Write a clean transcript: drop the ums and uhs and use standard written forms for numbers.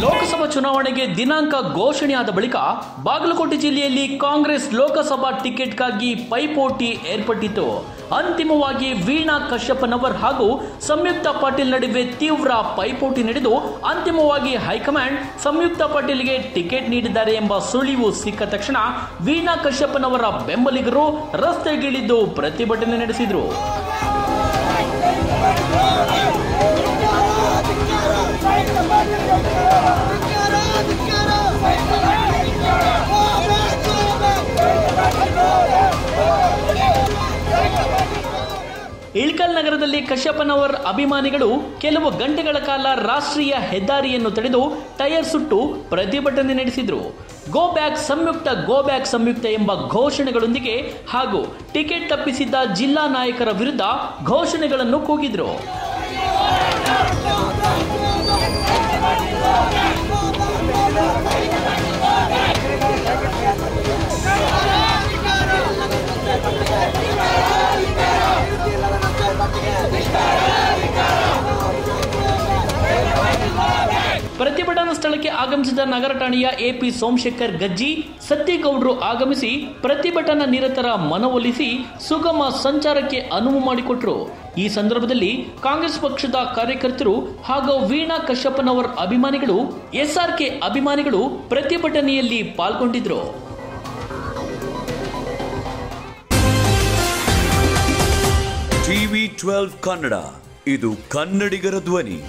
ಲೋಕಸಭಾ ಚುನಾವಣೆಗೆ ದಿನಾಂಕ ಘೋಷಣೆಯಾದ ಬಳಿಕ ಬಾಗಲಕೋಟೆ ಜಿಲ್ಲೆಯಲ್ಲಿ ಕಾಂಗ್ರೆಸ್ ಲೋಕಸಭಾ ಟಿಕೆಟ್ಗಾಗಿ ಪೈಪೋಟಿ ಏರ್ಪಟ್ಟಿತು. ಅಂತಿಮವಾಗಿ ವೀಣಾ ಕಶ್ಯಪ್ಪನವರ್ ಹಾಗೂ ಸಂಯುಕ್ತ ಪಾಟೀಲ್ ನಡುವೆ ತೀವ್ರ ಪೈಪೋಟಿ ನಡೆದು ಅಂತಿಮವಾಗಿ ಹೈಕಮಾಂಡ್ ಸಂಯುಕ್ತ ಪಾಟೀಲ್ಗೆ ಟಿಕೆಟ್ ನೀಡಿದ್ದಾರೆ ಎಂಬ ಸುಳಿವು ಸಿಕ್ಕ ತಕ್ಷಣ ವೀಣಾ ಕಶ್ಯಪ್ಪನವರ ಬೆಂಬಲಿಗರು ರಸ್ತೆಗಿಳಿದು ಪ್ರತಿಭಟನೆ ನಡೆಸಿದರು. ಇಳಕಲ್ ನಗರದಲ್ಲಿ ಕಶ್ಯಪ್ಪನವರ್ ಅಭಿಮಾನಿಗಳು ಕೆಲವು ಗಂಟೆಗಳ ಕಾಲ ರಾಷ್ಟ್ರೀಯ ಹೆದ್ದಾರಿಯನ್ನು ತಡೆದು ಟೈರ್ ಸುಟ್ಟು ಪ್ರತಿಭಟನೆ ನಡೆಸಿದರು. ಗೋ ಬ್ಯಾಕ್ ಸಂಯುಕ್ತ ಎಂಬ ಘೋಷಣೆಗಳೊಂದಿಗೆ ಹಾಗೂ ಟಿಕೆಟ್ ತಪ್ಪಿಸಿದ್ದ ಜಿಲ್ಲಾ ನಾಯಕರ ವಿರುದ್ಧ ಘೋಷಣೆಗಳನ್ನು ಕೂಗಿದರು. ಪ್ರತಿಭಟನಾ ಸ್ಥಳಕ್ಕೆ ಆಗಮಿಸಿದ ನಗರ ಠಾಣೆಯ ಎಪಿ ಸೋಮಶೇಖರ್ ಗಜ್ಜಿ, ಸತ್ತಿಗೌಡರು ಆಗಮಿಸಿ ಪ್ರತಿಭಟನಾ ನಿರತರ ಮನವೊಲಿಸಿ ಸುಗಮ ಸಂಚಾರಕ್ಕೆ ಅನುವು ಮಾಡಿಕೊಟ್ಟರು. ಈ ಸಂದರ್ಭದಲ್ಲಿ ಕಾಂಗ್ರೆಸ್ ಪಕ್ಷದ ಕಾರ್ಯಕರ್ತರು ಹಾಗೂ ವೀಣಾ ಕಶ್ಯಪ್ಪನವರ್ ಅಭಿಮಾನಿಗಳು, ಎಸ್ಆರ್ಕೆ ಅಭಿಮಾನಿಗಳು ಪ್ರತಿಭಟನೆಯಲ್ಲಿ ಪಾಲ್ಗೊಂಡಿದ್ದರು. TV12 ಕನ್ನಡ, ಇದು ಕನ್ನಡಿಗರ ಧ್ವನಿ.